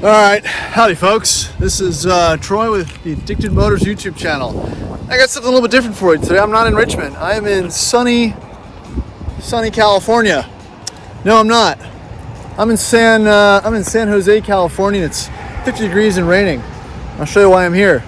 All right, howdy folks. This is Troy with the AddictedMotors YouTube channel. I got something a little bit different for you today. I'm not in Richmond. I am in sunny California. No, I'm not. I'm in San Jose, California. It's 50 degrees and raining. I'll show you why I'm here.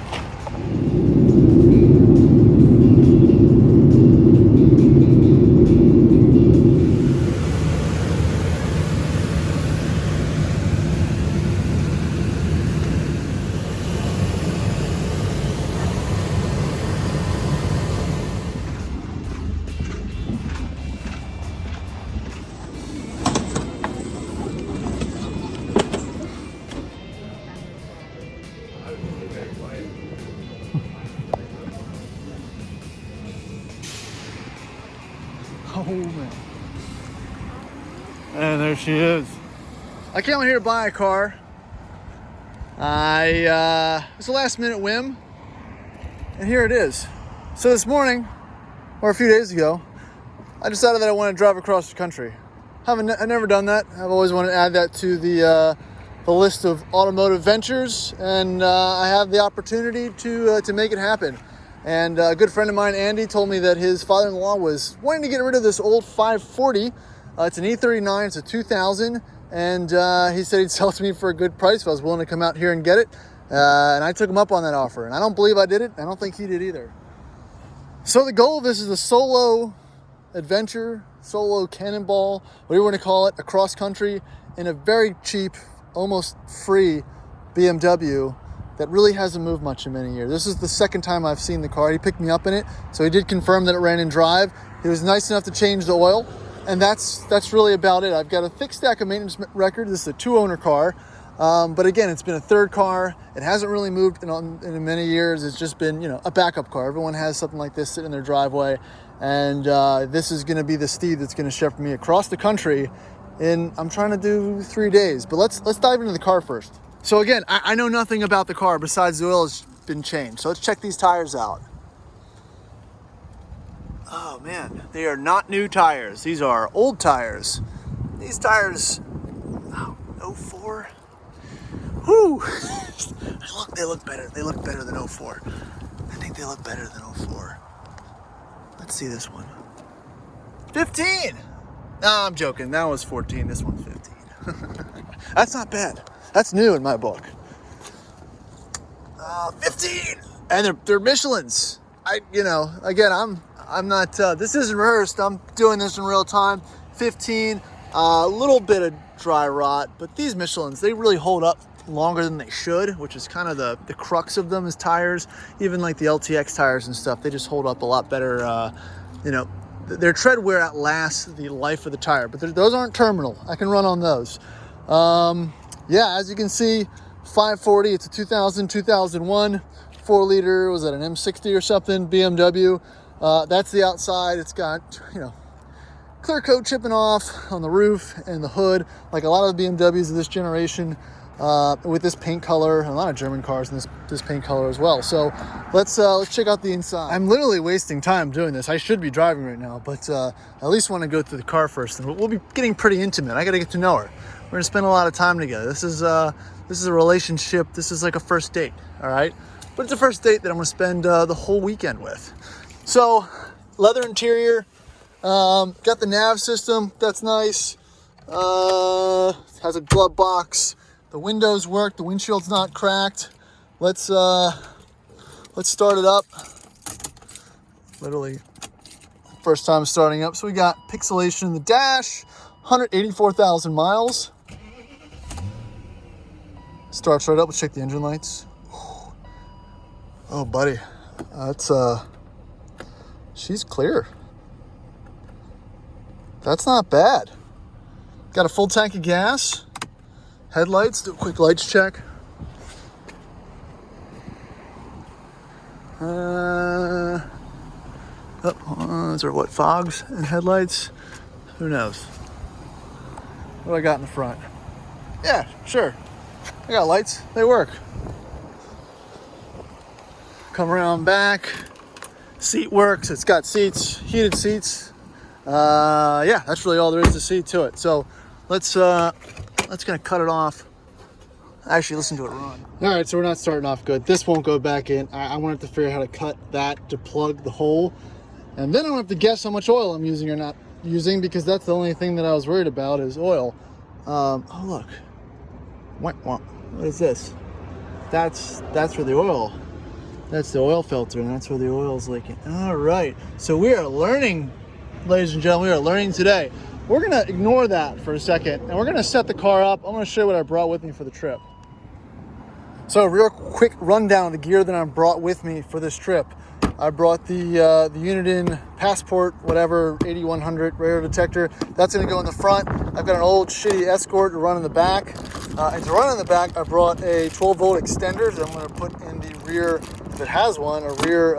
Oh man. And there she is. I came out here to buy a car. It was a last minute whim. And here it is. So this morning, or a few days ago, I decided that I wanted to drive across the country. I've never done that. I've always wanted to add that to the list of automotive ventures, and I have the opportunity to make it happen. And a good friend of mine, Andy, told me that his father-in-law was wanting to get rid of this old 540. It's an E39, it's a 2000, and he said he'd sell it to me for a good price if I was willing to come out here and get it. And I took him up on that offer, and I don't believe I did it. I don't think he did either. So the goal of this is a solo adventure, solo cannonball, whatever you want to call it, across country in a very cheap, almost free BMW that really hasn't moved much in many years. This is the second time I've seen the car. He picked me up in it, so he did confirm that it ran in drive. He was nice enough to change the oil, and that's really about it. I've got a thick stack of maintenance record. This is a 2-owner car, but again, it's been a third car. It hasn't really moved in many years. It's just been, a backup car. Everyone has something like this sitting in their driveway, and this is going to be the steed that's going to shepherd me across the country. And I'm trying to do 3 days, but let's dive into the car first. So again, I know nothing about the car besides the oil has been changed. So let's check these tires out. Oh man, they are not new tires. These are old tires. These tires, 04. Whew. They look better. They look better than 04. I think they look better than 04. Let's see this one. 15. No, I'm joking. That was 14. This one's 15. That's not bad. That's new in my book. 15. And they're Michelins. Again, I'm not, this isn't rehearsed. I'm doing this in real time. 15, a little bit of dry rot, but these Michelins, they really hold up longer than they should, which is kind of the crux of them as tires. Even like the LTX tires and stuff, they just hold up a lot better. Their tread wear outlasts the life of the tire, but those aren't terminal. I can run on those. Yeah, as you can see, 540, it's a 2001, 4 liter, was that an M60 or something, BMW. That's the outside. It's got, clear coat chipping off on the roof and the hood, like a lot of the BMWs of this generation, with this paint color, and a lot of German cars in this paint color as well. So let's check out the inside. I'm literally wasting time doing this. I should be driving right now, but I at least want to go through the car first, and we'll be getting pretty intimate. I got to get to know her. We're gonna spend a lot of time together. This is a relationship. This is like a first date, all right? But it's a first date that I'm gonna spend the whole weekend with. So, leather interior, got the nav system. That's nice. Has a glove box. The windows work. The windshield's not cracked. Let's start it up. Literally, first time starting up. So we got pixelation in the dash. 184,000 miles. Starts right up. Let's check the engine lights. Oh, buddy. That's, she's clear. That's not bad. Got a full tank of gas. Headlights. Do a quick lights check. Those are what, fogs and headlights? Who knows? What do I got in the front? Yeah, sure. I got lights. They work. Come around back. Seat works. It's got seats, heated seats. Yeah, that's really all there is to see to it. So let's gonna cut it off actually listen to it run. All right, so we're not starting off good. This won't go back in. I wanted to figure out how to cut that to plug the hole. And then I don't have to guess how much oil I'm using or not using, because that's the only thing that I was worried about is oil. Oh, look. What is this? That's for the oil. That's the oil filter, and that's where the oil's leaking. All right, so we are learning, ladies and gentlemen, we are learning today. We're gonna ignore that for a second, and we're gonna set the car up. I'm gonna show you what I brought with me for the trip. So real quick rundown of the gear that I brought with me for this trip. I brought the Uniden Passport, whatever, 8100 radar detector. That's gonna go in the front. I've got an old shitty Escort to run in the back. And to run in the back, I brought a 12-volt extender that I'm gonna put in the rear, if it has one, a rear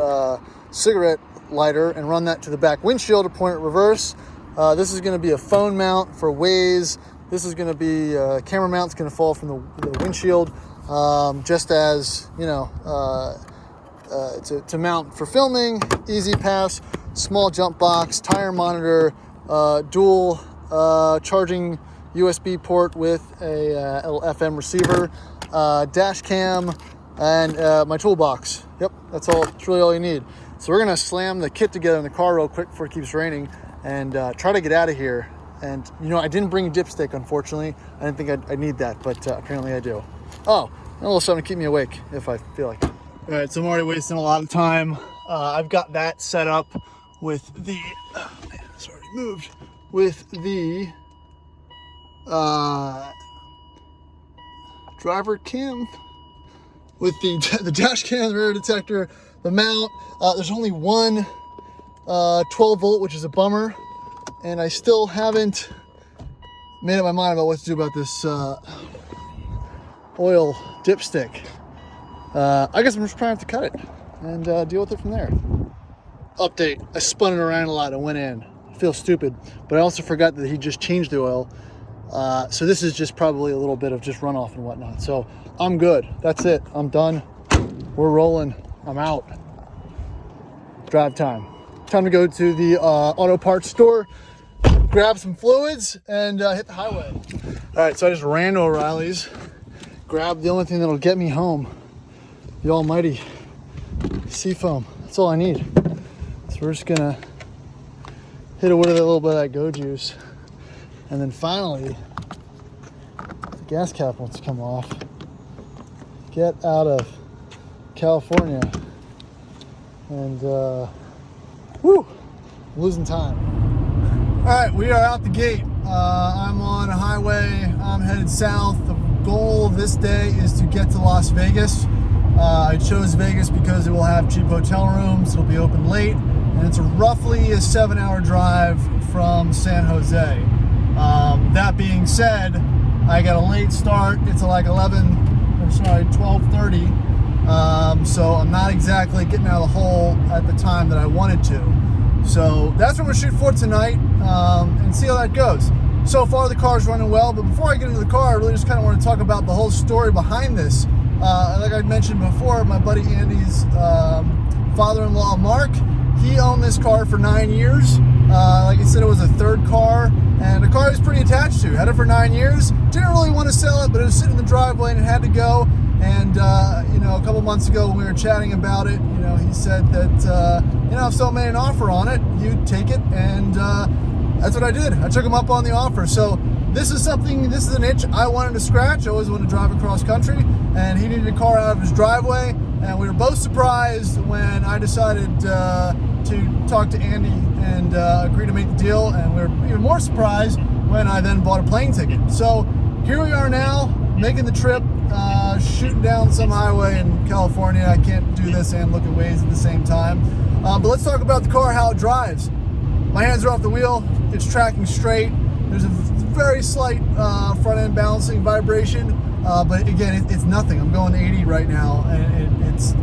cigarette lighter, and run that to the back windshield to point it reverse. This is gonna be a phone mount for Waze. This is gonna be a camera mount. It's gonna fall from the windshield, just as, you know, to mount for filming, easy pass, small jump box, tire monitor, dual charging USB port with a little FM receiver, dash cam, and my toolbox. Yep, that's all. That's really all you need. So we're gonna slam the kit together in the car real quick before it keeps raining, and try to get out of here. And you know, I didn't bring a dipstick, unfortunately. I didn't think I'd need that, but apparently I do. Oh, and a little something to keep me awake if I feel like it. All right, so I'm already wasting a lot of time. I've got that set up with the, oh man, it's already moved, with the driver cam, with the dash cam, the rear detector, the mount. There's only one 12-volt, which is a bummer, and I still haven't made up my mind about what to do about this oil dipstick. I guess I'm just trying to cut it and deal with it from there. Update, I spun it around a lot and went in. I feel stupid, but I also forgot that he just changed the oil. So this is just probably a little bit of just runoff and whatnot. So I'm good. That's it. I'm done. We're rolling. I'm out. Drive time. Time to go to the auto parts store, grab some fluids, and hit the highway. All right, so I just ran to O'Reilly's, grabbed the only thing that'll get me home. The almighty Seafoam. That's all I need. So we're just gonna hit it with a little bit of that Go Juice. And then finally, the gas cap wants to come off. Get out of California. And woo, I'm losing time. All right, we are out the gate. I'm on a highway. I'm headed south. The goal of this day is to get to Las Vegas. I chose Vegas because it will have cheap hotel rooms. It'll be open late, and it's roughly a 7-hour drive from San Jose. That being said, I got a late start. It's like 12:30. So I'm not exactly getting out of the hole at the time that I wanted to. So that's what we're shooting for tonight, and see how that goes. So far, the car's running well, but before I get into the car, I really just kind of want to talk about the whole story behind this. Like I mentioned before, my buddy Andy's father-in-law, Mark, he owned this car for 9 years. Like I said, it was a third car, and a car he was pretty attached to. Had it for 9 years. Didn't really want to sell it, but it was sitting in the driveway and it had to go. And, you know, a couple months ago when we were chatting about it, you know, he said that, you know, if someone made an offer on it, you'd take it. And that's what I did. I took him up on the offer. So this is an itch I wanted to scratch. I always wanted to drive across country, and he needed a car out of his driveway. And we were both surprised when I decided to talk to Andy and agree to make the deal. And we were even more surprised when I then bought a plane ticket. So here we are now, making the trip, shooting down some highway in California. I can't do this and look at Waze at the same time. But let's talk about the car, how it drives. My hands are off the wheel. It's tracking straight. There's a very slight front end balancing vibration, but again, it's nothing. I'm going 80 right now, and it's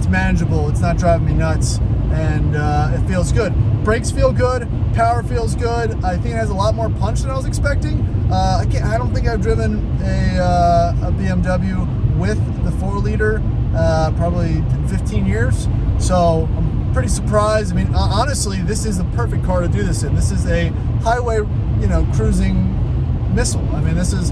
manageable. It's not driving me nuts, and it feels good. Brakes feel good. Power feels good. I think it has a lot more punch than I was expecting. I don't think I've driven a BMW with the 4-liter probably in 15 years. So I'm pretty surprised. I mean, honestly, this is the perfect car to do this in. This is a highway, you know, cruising missile. I mean, this is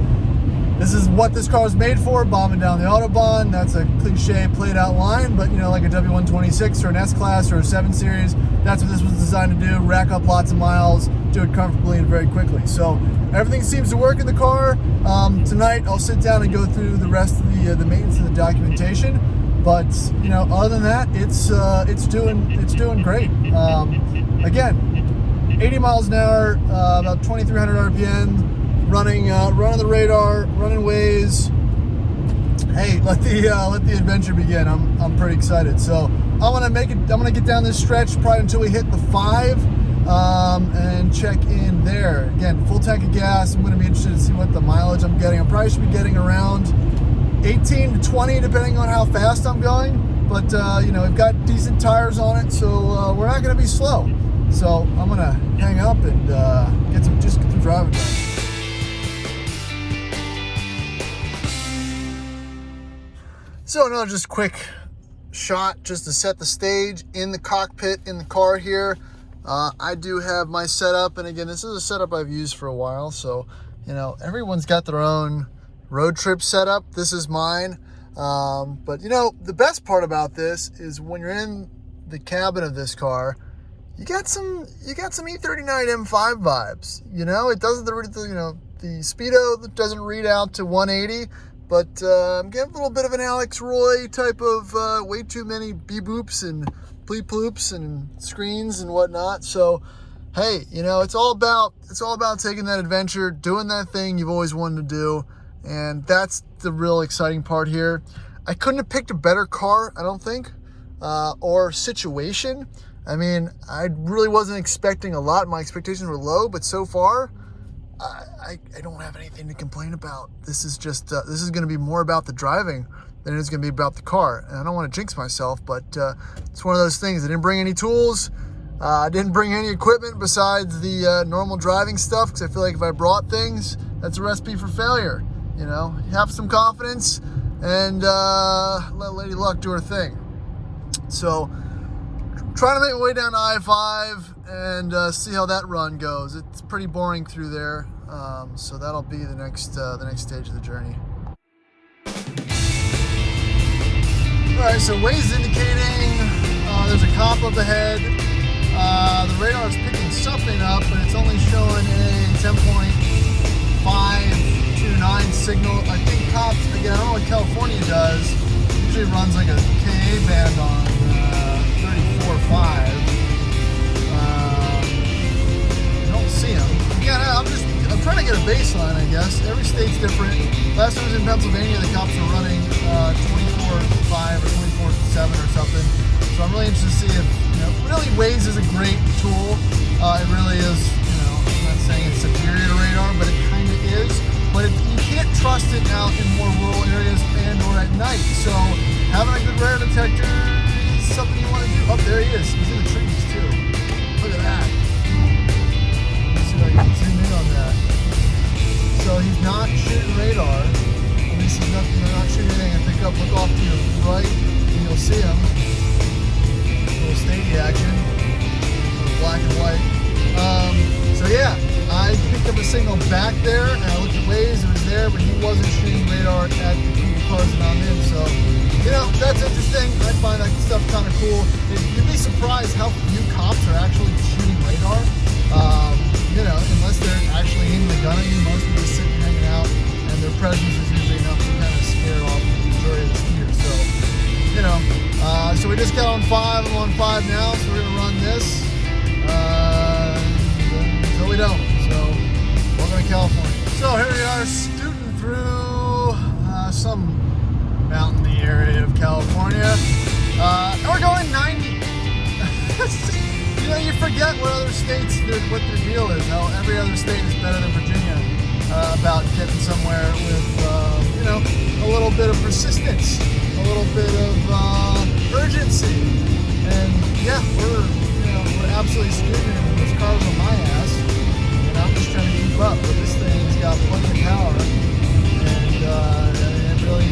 this is what this car was made for, bombing down the Autobahn. That's a cliche played out line, but you know, like a W126 or an S-Class or a 7 Series, that's what this was designed to do, rack up lots of miles, do it comfortably and very quickly. So everything seems to work in the car. Tonight I'll sit down and go through the rest of the maintenance and the documentation. But you know, other than that, it's doing great. Again, 80 miles an hour, about 2,300 RPM. Running the radar, running Waze. Hey, let the adventure begin. I'm pretty excited. So I'm gonna get down this stretch probably until we hit the 5, and check in there. Again, full tank of gas. I'm gonna be interested to see what the mileage I'm getting. I probably should be getting around 18 to 20, depending on how fast I'm going. But you know, we've got decent tires on it, so we're not gonna be slow. So I'm gonna hang up and get some driving done. So another just quick shot just to set the stage in the cockpit in the car here. I do have my setup, and again, this is a setup I've used for a while, so you know, everyone's got their own road trip setup. This is mine. But you know, the best part about this is when you're in the cabin of this car, you got some E39 M5 vibes. You know, it doesn't, you know, the speedo doesn't read out to 180. But I'm getting a little bit of an Alex Roy type of way too many beep-boops and bleep-bloops and screens and whatnot. So, hey, you know, it's all about taking that adventure, doing that thing you've always wanted to do, and that's the real exciting part here. I couldn't have picked a better car, I don't think, or situation. I mean, I really wasn't expecting a lot. My expectations were low, but so far, I don't have anything to complain about. This is just this is going to be more about the driving than it is going to be about the car. And I don't want to jinx myself, but it's one of those things. I didn't bring any tools. I didn't bring any equipment besides the normal driving stuff, because I feel like if I brought things, that's a recipe for failure. You know, have some confidence and let Lady Luck do her thing. So, trying to make my way down to I-5 and see how that run goes. It's pretty boring through there, so that'll be the next stage of the journey. All right, so Waze is indicating there's a cop up ahead. The radar is picking something up, but it's only showing a 10.529 signal. I think cops, again, I don't know what California does. Usually runs like a KA band on 34 or 5. I don't see them. Again, I'm trying to get a baseline, I guess. Every state's different. Last time I was in Pennsylvania, the cops were running 24/5 or 24/7 or something. So I'm really interested to see if, you know, really Waze is a great tool. It really is, you know, I'm not saying it's superior to radar, but it kind of is. But you can't trust it out in more rural areas and or at night. So having a good radar detector is something you want to do. Oh, there he is. He's in the trees too. Look at that. Let's see if I can zoom in on that. So he's not shooting radar. At least he's nothing. They're not shooting anything. I think up. Look off to your right, and you'll see him. Little stadium action. Black and white. So yeah, I picked up a signal back there, and I looked at Waze. It was there, but he wasn't shooting radar at the Google cars that I'm in. So, you know, that's interesting. I find that stuff kind of cool. You'd be surprised how few cops are actually shooting radar. You know, unless they're actually aiming the gun at you, most of them are sitting hanging out, and their presence is usually enough to kind of scare off the majority of the speeders. So, you know, so we just got on 5. I'm on 5 now, so we're gonna run this until we don't. So, welcome to California. So here we are, scooting through some mountainy area of California, and we're going 90. You know, you forget what other states, what their deal is, how every other state is better than Virginia about getting somewhere with, you know, a little bit of persistence, a little bit of urgency. And yeah, we're absolutely screaming, and this car's on my ass, and I'm just trying to keep up. But this thing's got plenty of power, and it really,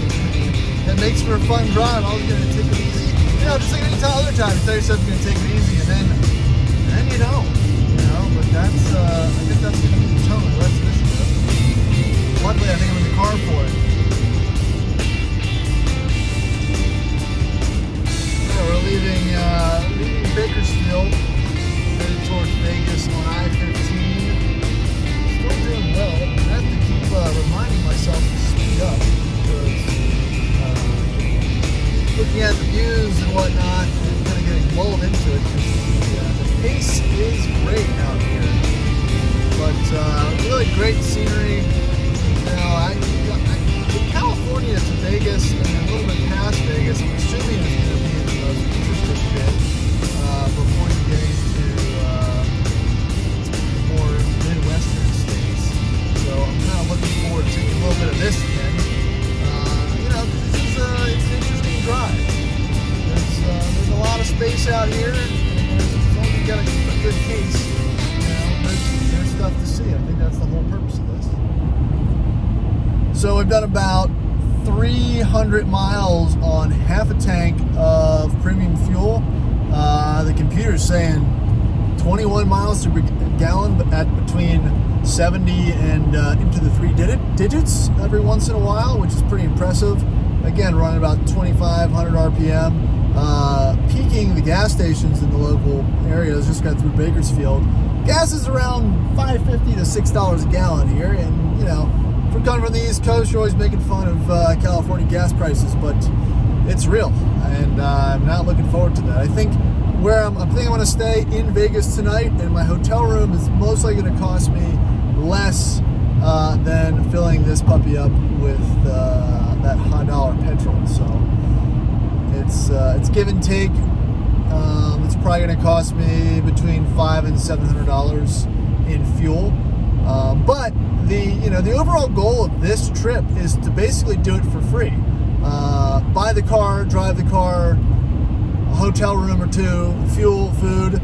it makes for a fun drive. I was going to take it easy. You know, just like any other time, you tell yourself you're going to take it easy, and then you don't, you know, but that's, I think that's going to be the tone of the rest of this trip. Luckily, I think I'm in the car for it. So we've done about 300 miles on half a tank of premium fuel. The computer's saying 21 miles per gallon, but at between 70 and into the three digits every once in a while, which is pretty impressive. Again, running about 2,500 RPM. Peaking the gas stations in the local areas. Just got through Bakersfield. Gas is around $5.50 to $6 a gallon here, and you know, if we're coming from the East Coast, you're always making fun of California gas prices, but it's real, and I'm not looking forward to that. I think I'm going to stay in Vegas tonight, and my hotel room is mostly going to cost me less than filling this puppy up with that $100 petrol. So it's give and take. It's probably going to cost me between $500 and $700 in fuel. But the overall goal of this trip is to basically do it for free. Buy the car, drive the car, a hotel room or two, fuel, food,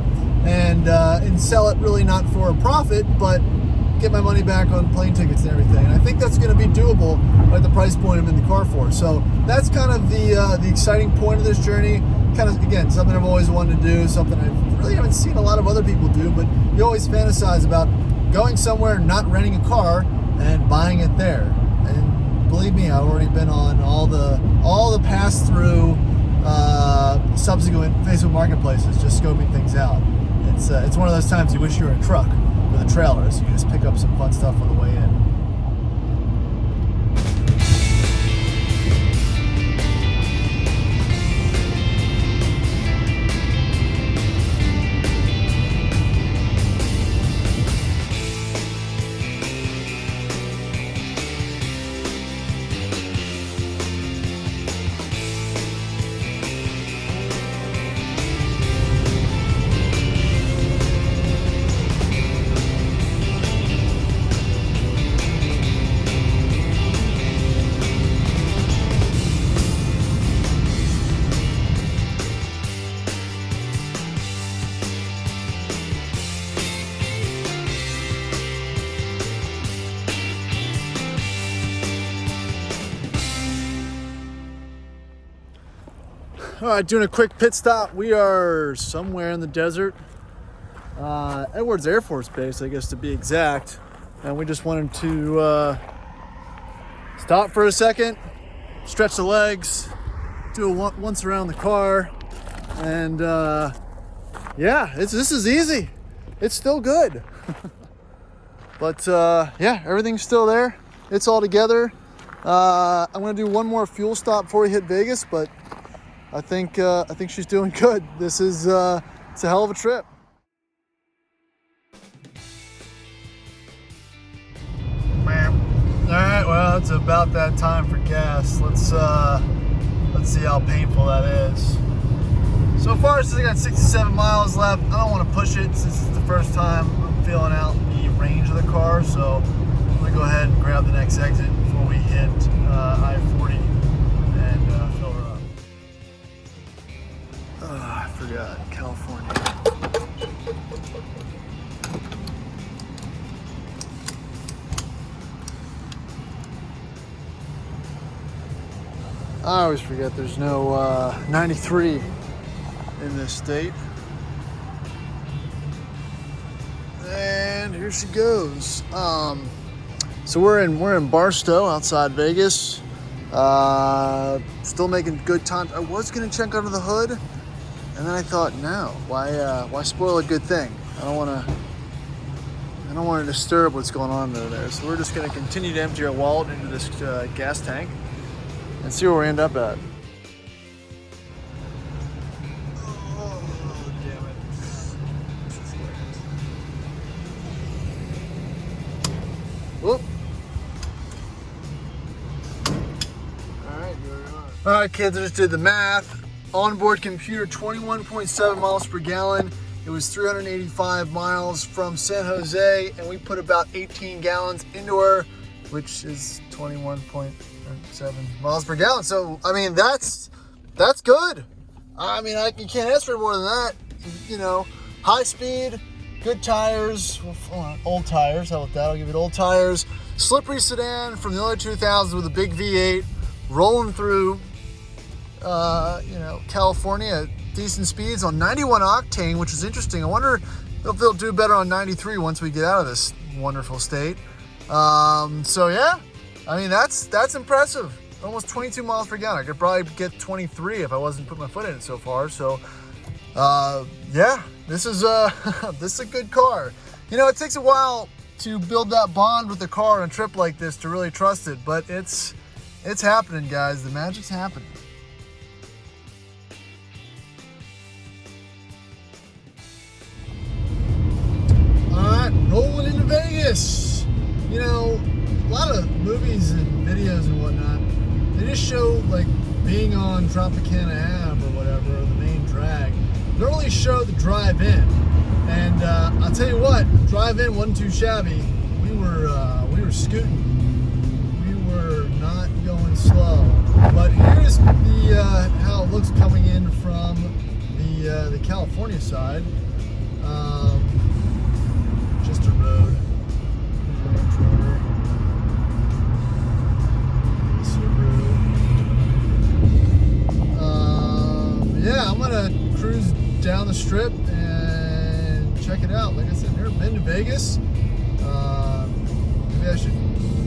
and sell it really not for a profit, but get my money back on plane tickets and everything. And I think that's going to be doable at the price point I'm in the car for. So that's kind of the exciting point of this journey. Kind of, again, something I've always wanted to do, something I really haven't seen a lot of other people do, but you always fantasize about going somewhere, not renting a car, and buying it there. And believe me, I've already been on all the pass-through subsequent Facebook marketplaces, just scoping things out. It's one of those times you wish you were in a truck with a trailer, so you can just pick up some fun stuff on the way in. All right, doing a quick pit stop. We are somewhere in the desert. Edwards Air Force Base, I guess to be exact. And we just wanted to stop for a second, stretch the legs, do a once around the car. And yeah, this is easy. It's still good. But yeah, everything's still there. It's all together. I'm gonna do one more fuel stop before we hit Vegas, but I think she's doing good. This is it's a hell of a trip. All right, well, it's about that time for gas. Let's see how painful that is. So far, I got 67 miles left. I don't want to push it since it's the first time I'm feeling out the range of the car. So I'm gonna go ahead and grab the next exit before we hit I-40 and fill her up. I forgot, California. I always forget there's no 93 in this state. And here she goes. So we're in Barstow outside Vegas. Still making good time. I was gonna check under the hood, and then I thought, no, why spoil a good thing? I don't want to disturb what's going on over there. So we're just gonna continue to empty our wallet into this gas tank and see where we end up at. Oh, damn it. Whoop. All right, kids, I just did the math. Onboard computer, 21.7 miles per gallon. It was 385 miles from San Jose, and we put about 18 gallons into her, which is 21.7 miles per gallon. So, I mean, that's good. I mean, you can't ask for more than that. You know, high speed, Good tires, old tires, how about that? I'll give it old tires. Slippery sedan from the early 2000s with a big V8, rolling through, California at decent speeds on 91 octane, which is interesting. I wonder if they'll do better on 93 once we get out of this wonderful state. So yeah, I mean, that's impressive. Almost 22 miles per gallon. I could probably get 23 if I wasn't putting my foot in it so far. So, yeah, this is this is a good car. You know, it takes a while to build that bond with the car on a trip like this to really trust it, but it's happening, guys. The magic's happening. All right, rolling into Vegas. You know, a lot of movies and videos and whatnot, they just show like being on Tropicana Ave or whatever, or the main drag. They don't really show the drive-in. And I'll tell you what, drive-in wasn't too shabby. We were scooting. We were not going slow. But here's the how it looks coming in from the California side. Just a road. Yeah, I'm gonna cruise down the strip and check it out. Like I said, I've never been to Vegas. Maybe I should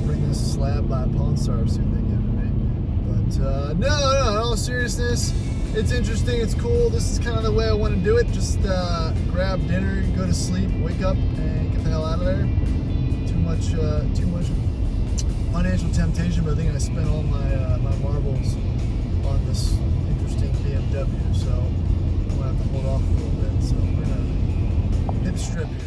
bring this slab by Pawn Stars, see what they give me. But no, in all seriousness, it's interesting, it's cool. This is kind of the way I want to do it. Just grab dinner, go to sleep, wake up, and get the hell out of there. Too much financial temptation, but I think I spent all my marbles on this interesting BMW, so I'm gonna have to hold off a little bit. So we're gonna hit the strip here.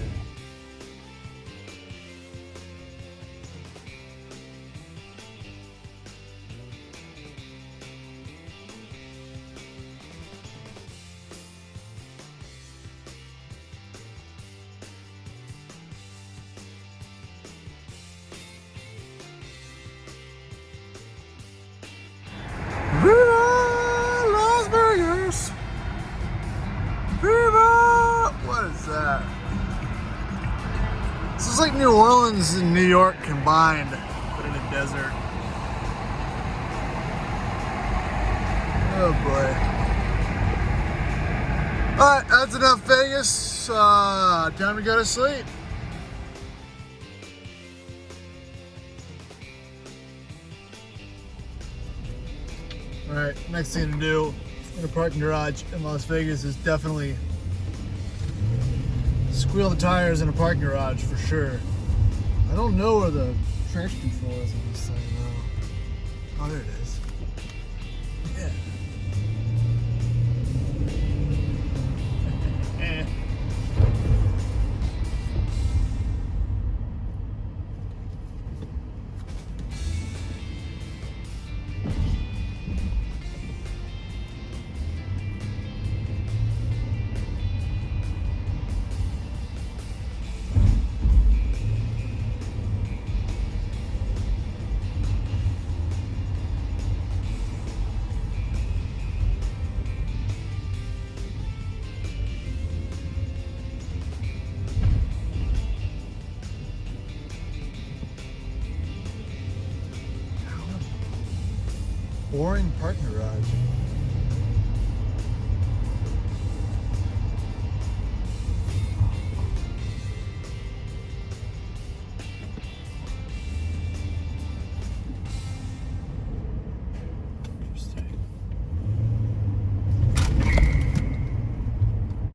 What is that? This is like New Orleans and New York combined, but in a desert. Oh boy. Alright, that's enough Vegas. Time to go to sleep. Alright, next thing to do in a parking garage in Las Vegas is definitely squeal the tires in a parking garage for sure. I don't know where the traction control is on this thing though. Oh, there it is. Yeah. Boring parking garage.